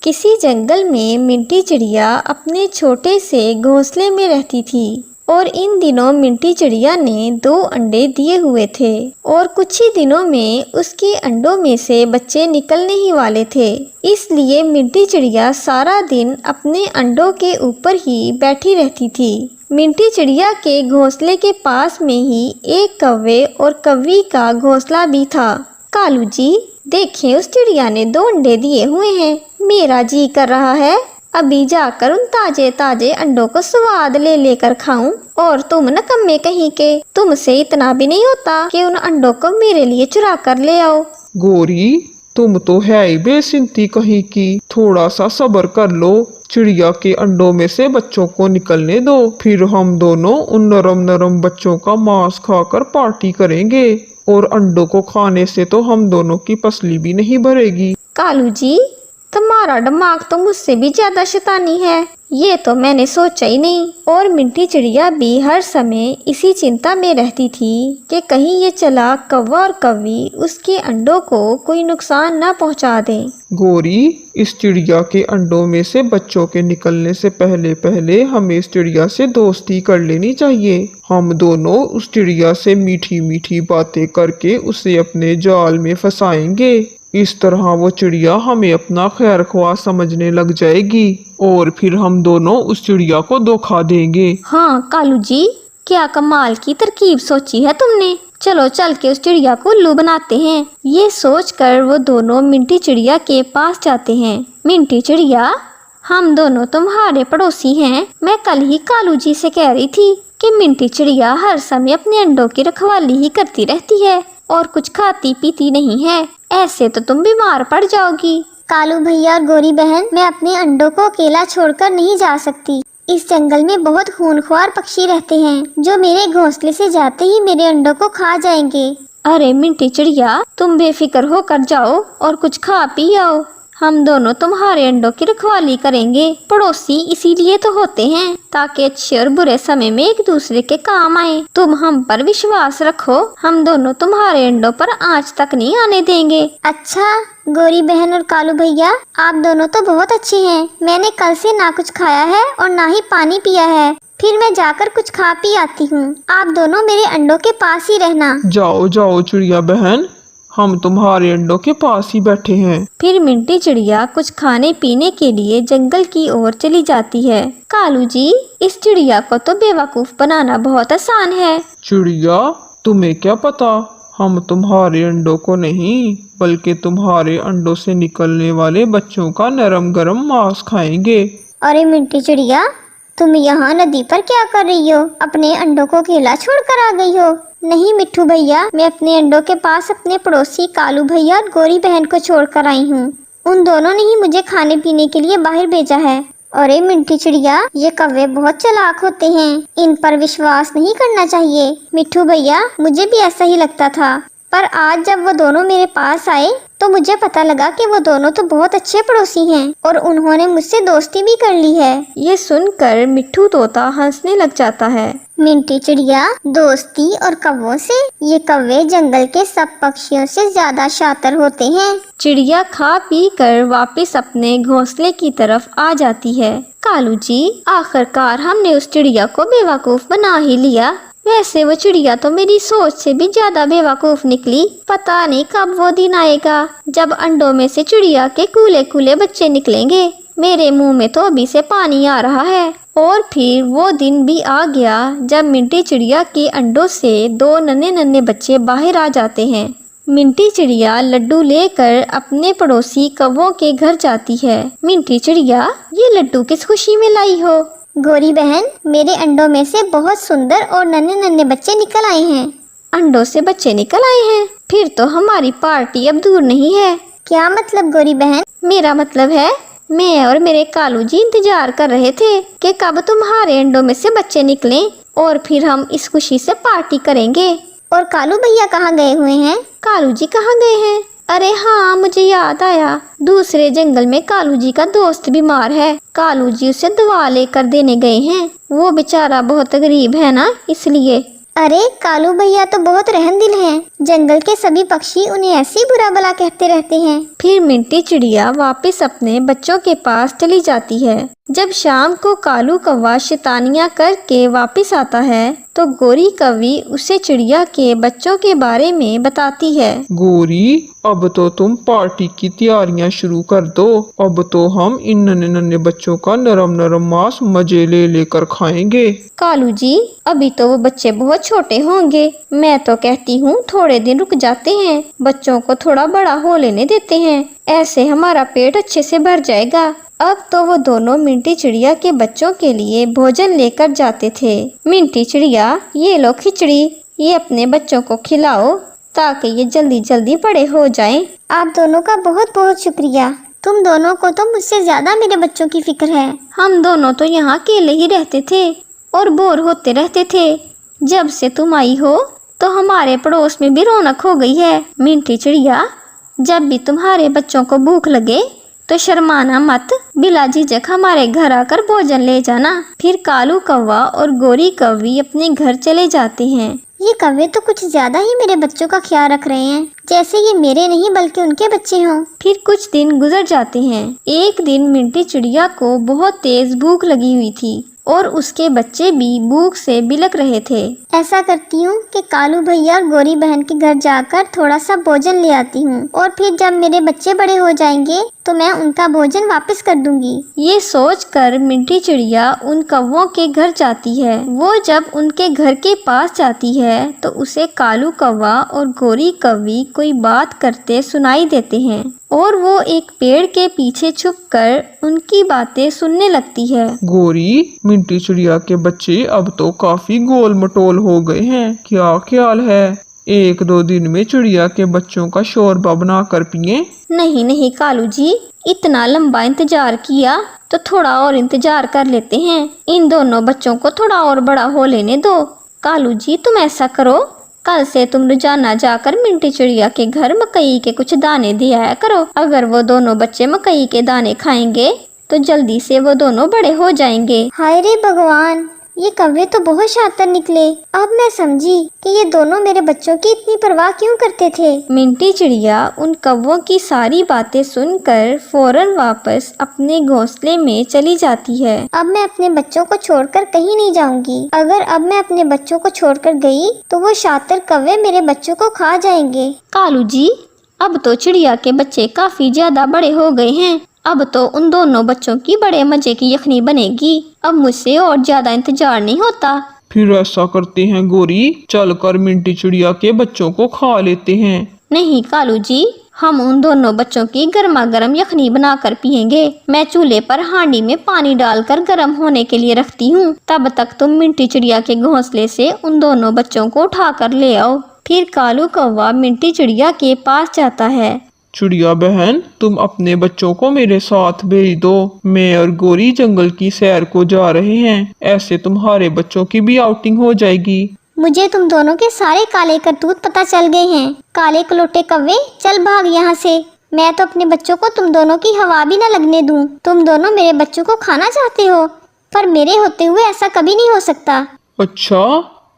किसी जंगल में मिंटी चिड़िया अपने छोटे से घोंसले में रहती थी और इन दिनों मिंटी चिड़िया ने 2 अंडे दिए हुए थे और कुछ ही दिनों में उसके अंडों में से बच्चे निकलने ही वाले थे। इसलिए मिंटी चिड़िया सारा दिन अपने अंडों के ऊपर ही बैठी रहती थी। मिंटी चिड़िया के घोंसले के पास में ही एक कौवे और कौवी का घोंसला भी था। कालू जी, देखें उस चिड़िया ने 2 अंडे दिए हुए हैं। मेरा जी कर रहा है अभी जाकर उन ताजे ताजे अंडों को स्वाद ले लेकर खाऊं। और तुम नकम्मे कहीं के, तुमसे इतना भी नहीं होता कि उन अंडों को मेरे लिए चुरा कर ले आओ। गोरी, तुम तो है ही बेसिंती कहीं की। थोड़ा सा सब्र कर लो, चिड़िया के अंडों में से बच्चों को निकलने दो, फिर हम दोनों उन नरम नरम बच्चों का मांस खाकर पार्टी करेंगे। और अंडों को खाने से तो हम दोनों की पसली भी नहीं भरेगी। कालू जी, तुम्हारा दिमाग तो मुझसे भी ज्यादा शैतानी है, ये तो मैंने सोचा ही नहीं। और मिंटी चिड़िया भी हर समय इसी चिंता में रहती थी कि कहीं ये चालाक कौवा और कौवी उसके अंडों को कोई नुकसान न पहुंचा दें। गोरी, इस चिड़िया के अंडों में से बच्चों के निकलने से पहले पहले हमें इस चिड़िया से दोस्ती कर लेनी चाहिए। हम दोनों उस चिड़िया से मीठी मीठी बातें करके उसे अपने जाल में फंसाएंगे। इस तरह वो चिड़िया हमें अपना खैर ख्वाह समझने लग जाएगी और फिर हम दोनों उस चिड़िया को धोखा देंगे। हाँ कालू जी, क्या कमाल की तरकीब सोची है तुमने। चलो चल के उस चिड़िया को उल्लू बनाते हैं। ये सोचकर वो दोनों मिंटी चिड़िया के पास जाते हैं। मिंटी चिड़िया, हम दोनों तुम्हारे पड़ोसी हैं। मैं कल ही कालू जी से कह रही थी कि मिंटी चिड़िया हर समय अपने अंडों की रखवाली ही करती रहती है और कुछ खाती पीती नहीं है, ऐसे तो तुम बीमार पड़ जाओगी। कालू भैया और गोरी बहन, मैं अपने अंडों को अकेला छोड़कर नहीं जा सकती। इस जंगल में बहुत खूंखार पक्षी रहते हैं जो मेरे घोंसले से जाते ही मेरे अंडों को खा जाएंगे। अरे मिंटी चिड़िया, तुम बेफिक्र होकर जाओ और कुछ खा पी आओ। हम दोनों तुम्हारे अंडों की रखवाली करेंगे। पड़ोसी इसीलिए तो होते हैं ताकि अच्छे और बुरे समय में एक दूसरे के काम आए। तुम हम पर विश्वास रखो, हम दोनों तुम्हारे अंडों पर आंच तक नहीं आने देंगे। अच्छा गोरी बहन और कालू भैया, आप दोनों तो बहुत अच्छे हैं। मैंने कल से ना कुछ खाया है और ना ही पानी पिया है। फिर मैं जाकर कुछ खा पी आती हूँ। आप दोनों मेरे अंडों के पास ही रहना। जाओ जाओ चिड़िया बहन, हम तुम्हारे अंडों के पास ही बैठे हैं। फिर मिंटी चिड़िया कुछ खाने पीने के लिए जंगल की ओर चली जाती है। कालू जी, इस चिड़िया को तो बेवकूफ बनाना बहुत आसान है। चिड़िया, तुम्हें क्या पता, हम तुम्हारे अंडों को नहीं बल्कि तुम्हारे अंडों से निकलने वाले बच्चों का नरम गरम मांस खाएंगे। अरे मिंटी चिड़िया, तुम यहाँ नदी पर क्या कर रही हो? अपने अंडों को अकेला छोड़कर आ गई हो? नहीं मिट्ठू भैया, मैं अपने अंडों के पास अपने पड़ोसी कालू भैया और गोरी बहन को छोड़कर आई हूँ। उन दोनों ने ही मुझे खाने पीने के लिए बाहर भेजा है। अरे मिंटी चिड़िया, ये कौवे बहुत चालाक होते हैं, इन पर विश्वास नहीं करना चाहिए। मिट्ठू भैया, मुझे भी ऐसा ही लगता था, पर आज जब वो दोनों मेरे पास आए तो मुझे पता लगा कि वो दोनों तो बहुत अच्छे पड़ोसी हैं और उन्होंने मुझसे दोस्ती भी कर ली है। ये सुनकर मिट्ठू तोता हंसने लग जाता है। मिंटी चिड़िया, दोस्ती और कौवों से? ये कौवे जंगल के सब पक्षियों से ज्यादा शातिर होते हैं। चिड़िया खा पी कर वापस अपने घोंसले की तरफ आ जाती है। कालू जी, आखिरकार हमने उस चिड़िया को बेवकूफ बना ही लिया। वैसे वो चिड़िया तो मेरी सोच से भी ज्यादा बेवकूफ निकली। पता नहीं कब वो दिन आएगा जब अंडों में से चिड़िया के कूले कूले बच्चे निकलेंगे। मेरे मुंह में तो अभी से पानी आ रहा है। और फिर वो दिन भी आ गया जब मिंटी चिड़िया के अंडों से 2 नन्हे नन्हे बच्चे बाहर आ जाते हैं। मिंटी चिड़िया लड्डू लेकर अपने पड़ोसी कौवों के घर जाती है। मिंटी चिड़िया, ये लड्डू किस खुशी में लाई हो? गोरी बहन, मेरे अंडों में से बहुत सुंदर और नन्हे नन्हे बच्चे निकल आए हैं। अंडों से बच्चे निकल आए हैं? फिर तो हमारी पार्टी अब दूर नहीं है। क्या मतलब गोरी बहन? मेरा मतलब है, मैं और मेरे कालू जी इंतजार कर रहे थे कि कब तुम्हारे अंडों में से बच्चे निकलें और फिर हम इस खुशी से पार्टी करेंगे। और कालू भैया कहाँ गए हुए हैं? कालू जी कहाँ गए हैं? अरे हाँ, मुझे याद आया, दूसरे जंगल में कालू जी का दोस्त बीमार है। कालू जी उसे दवा लेकर देने गए हैं। वो बेचारा बहुत गरीब है ना, इसलिए। अरे कालू भैया तो बहुत रहमदिल हैं। जंगल के सभी पक्षी उन्हें ऐसी बुरा भला कहते रहते हैं। फिर मिंटी चिड़िया वापस अपने बच्चों के पास चली जाती है। जब शाम को कालू कौवा शैतानियां करके वापस आता है तो गोरी कौवी उसे चिड़िया के बच्चों के बारे में बताती है। गोरी, अब तो तुम पार्टी की तैयारियां शुरू कर दो। अब तो हम इन नन्हे नन्हे बच्चों का नरम नरम मांस मजे ले लेकर खाएंगे। कालू जी, अभी तो वो बच्चे बहुत छोटे होंगे। मैं तो कहती हूँ थोड़े दिन रुक जाते हैं, बच्चों को थोड़ा बड़ा हो लेने देते हैं, ऐसे हमारा पेट अच्छे से भर जाएगा। अब तो वो दोनों मिंटी चिड़िया के बच्चों के लिए भोजन लेकर जाते थे। मिंटी चिड़िया, ये लो खिचड़ी, ये अपने बच्चों को खिलाओ ताकि ये जल्दी जल्दी बड़े हो जाएं। आप दोनों का बहुत बहुत शुक्रिया। तुम दोनों को तो मुझसे ज्यादा मेरे बच्चों की फिक्र है। हम दोनों तो यहाँ अकेले ही रहते थे और बोर होते रहते थे। जब से तुम आई हो तो हमारे पड़ोस में भी रौनक हो गई है। मिंटी चिड़िया, जब भी तुम्हारे बच्चों को भूख लगे तो शर्माना मत, बिला झिझक हमारे घर आकर भोजन ले जाना। फिर कालू कौवा और गोरी कौवी अपने घर चले जाते हैं। ये कौवे तो कुछ ज्यादा ही मेरे बच्चों का ख्याल रख रहे हैं, जैसे ये मेरे नहीं बल्कि उनके बच्चे हों। फिर कुछ दिन गुजर जाते हैं। एक दिन मिंटी चिड़िया को बहुत तेज भूख लगी हुई थी और उसके बच्चे भी भूख से बिलक रहे थे। ऐसा करती हूँ कि कालू भैया और गोरी बहन के घर जाकर थोड़ा सा भोजन ले आती हूँ और फिर जब मेरे बच्चे बड़े हो जाएंगे तो मैं उनका भोजन वापस कर दूंगी। ये सोचकर मिंटी चिड़िया उन कौवों के घर जाती है। वो जब उनके घर के पास जाती है तो उसे कालू कौवा और गोरी कौवी कोई बात करते सुनाई देते हैं और वो एक पेड़ के पीछे छुपकर उनकी बातें सुनने लगती है। गोरी, मिंटी चिड़िया के बच्चे अब तो काफी गोल मटोल हो गए हैं, क्या ख्याल है? एक दो दिन में चिड़िया के बच्चों का शोरबा बना कर पिए। नहीं नहीं कालू जी, इतना लंबा इंतजार किया तो थोड़ा और इंतजार कर लेते हैं। इन दोनों बच्चों को थोड़ा और बड़ा हो लेने दो। कालू जी, तुम ऐसा करो, कल से तुम रोजाना जाकर मिंटी चिड़िया के घर मकई के कुछ दाने दे आया करो। अगर वो दोनों बच्चे मकई के दाने खाएंगे तो जल्दी से वो दोनों बड़े हो जाएंगे। हाय रे भगवान, ये कौवे तो बहुत शातिर निकले। अब मैं समझी कि ये दोनों मेरे बच्चों की इतनी परवाह क्यों करते थे। मिंटी चिड़िया उन कौवों की सारी बातें सुनकर फौरन वापस अपने घोंसले में चली जाती है। अब मैं अपने बच्चों को छोड़कर कहीं नहीं जाऊंगी। अगर अब मैं अपने बच्चों को छोड़कर गई तो वो शातिर कौवे मेरे बच्चों को खा जाएंगे। कालू जी, अब तो चिड़िया के बच्चे काफी ज्यादा बड़े हो गए हैं। अब तो उन दोनों बच्चों की बड़े मजे की यखनी बनेगी। अब मुझसे और ज्यादा इंतजार नहीं होता। फिर ऐसा करते हैं गोरी, चलकर मिंटी चिड़िया के बच्चों को खा लेते हैं। नहीं कालू जी, हम उन दोनों बच्चों की गर्मा गर्म यखनी बनाकर पियेंगे। मैं चूल्हे पर हांडी में पानी डालकर गर्म होने के लिए रखती हूँ। तब तक तुम मिंटी चिड़िया के घोंसले से उन दोनों बच्चों को उठाकर ले आओ। फिर कालू कौवा मिंटी चिड़िया के पास जाता है। चिड़िया बहन, तुम अपने बच्चों को मेरे साथ भेज दो। मैं और गोरी जंगल की सैर को जा रहे हैं, ऐसे तुम्हारे बच्चों की भी आउटिंग हो जाएगी। मुझे तुम दोनों के सारे काले करतूत पता चल गए हैं। काले कलोटे कौवे, चल भाग यहाँ से। मैं तो अपने बच्चों को तुम दोनों की हवा भी न लगने दूं। तुम दोनों मेरे बच्चों को खाना चाहते हो, पर मेरे होते हुए ऐसा कभी नहीं हो सकता। अच्छा,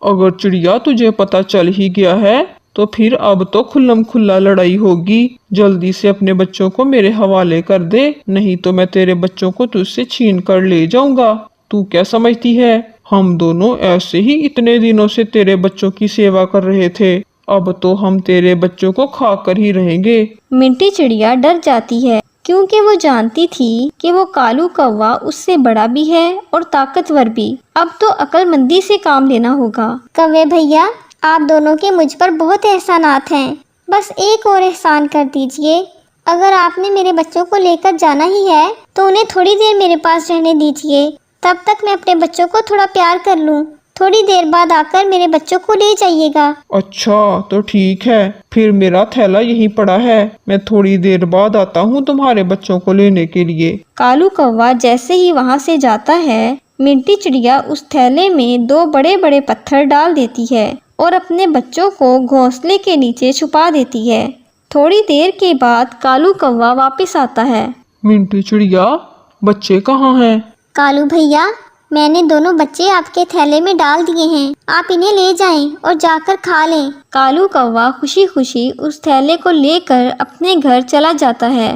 अगर चिड़िया तुझे पता चल ही गया है तो फिर अब तो खुल्लम खुल्ला लड़ाई होगी। जल्दी से अपने बच्चों को मेरे हवाले कर दे, नहीं तो मैं तेरे बच्चों को तुझसे छीन कर ले जाऊंगा। तू क्या समझती है, हम दोनों ऐसे ही इतने दिनों से तेरे बच्चों की सेवा कर रहे थे, अब तो हम तेरे बच्चों को खाकर ही रहेंगे। मिंटी चिड़िया डर जाती है क्योंकि वो जानती थी कि वो कालू कौवा उससे बड़ा भी है और ताकतवर भी। अब तो अक्लमंदी से काम लेना होगा। कौवे भैया, आप दोनों के मुझ पर बहुत एहसानात हैं, बस एक और एहसान कर दीजिए। अगर आपने मेरे बच्चों को लेकर जाना ही है तो उन्हें थोड़ी देर मेरे पास रहने दीजिए, तब तक मैं अपने बच्चों को थोड़ा प्यार कर लूं। थोड़ी देर बाद आकर मेरे बच्चों को ले जाइएगा। अच्छा तो ठीक है, फिर मेरा थैला यहीं पड़ा है, मैं थोड़ी देर बाद आता हूँ तुम्हारे बच्चों को लेने के लिए। कालू कौवा जैसे ही वहाँ से जाता है, मिंटी चिड़िया उस थैले में 2 बड़े बड़े पत्थर डाल देती है और अपने बच्चों को घोंसले के नीचे छुपा देती है। थोड़ी देर के बाद कालू कौवा वापस आता है। मिंटी चिड़िया, बच्चे कहाँ हैं? कालू भैया, मैंने दोनों बच्चे आपके थैले में डाल दिए हैं, आप इन्हें ले जाएं और जाकर खा लें। कालू कौवा खुशी खुशी उस थैले को लेकर अपने घर चला जाता है।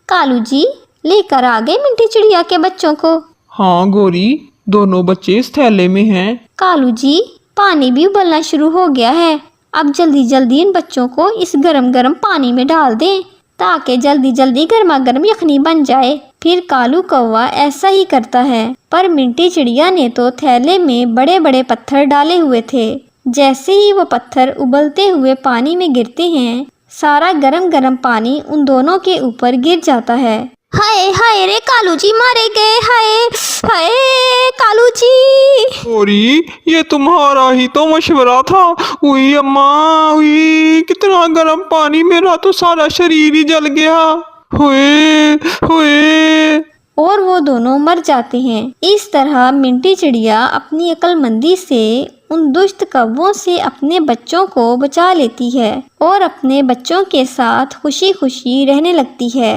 कालू जी लेकर आ गए मिंटी चिड़िया के बच्चों को। हाँ गौरी, दोनों बच्चे इस थैले में हैं। कालू जी पानी भी उबलना शुरू हो गया है, अब जल्दी जल्दी इन बच्चों को इस गरम गरम पानी में डाल दें ताकि जल्दी जल्दी गर्मा गर्म यखनी बन जाए। फिर कालू कौवा ऐसा ही करता है, पर मिंटी चिड़िया ने तो थैले में बड़े बड़े पत्थर डाले हुए थे। जैसे ही वो पत्थर उबलते हुए पानी में गिरते हैं, सारा गरम गरम पानी उन दोनों के ऊपर गिर जाता है। हाय हाय रे कालू जी मारे गए, हाय हाय कालू जी। गौरी, ये तुम्हारा ही तो मशवरा था। हुई अम्मा हुई, कितना गर्म पानी, मेरा तो सारा शरीर ही जल गया। हुए हुए। और वो दोनों मर जाते हैं। इस तरह मिंटी चिड़िया अपनी अक्लमंदी से उन दुष्ट कौवों से अपने बच्चों को बचा लेती है और अपने बच्चों के साथ खुशी खुशी रहने लगती है।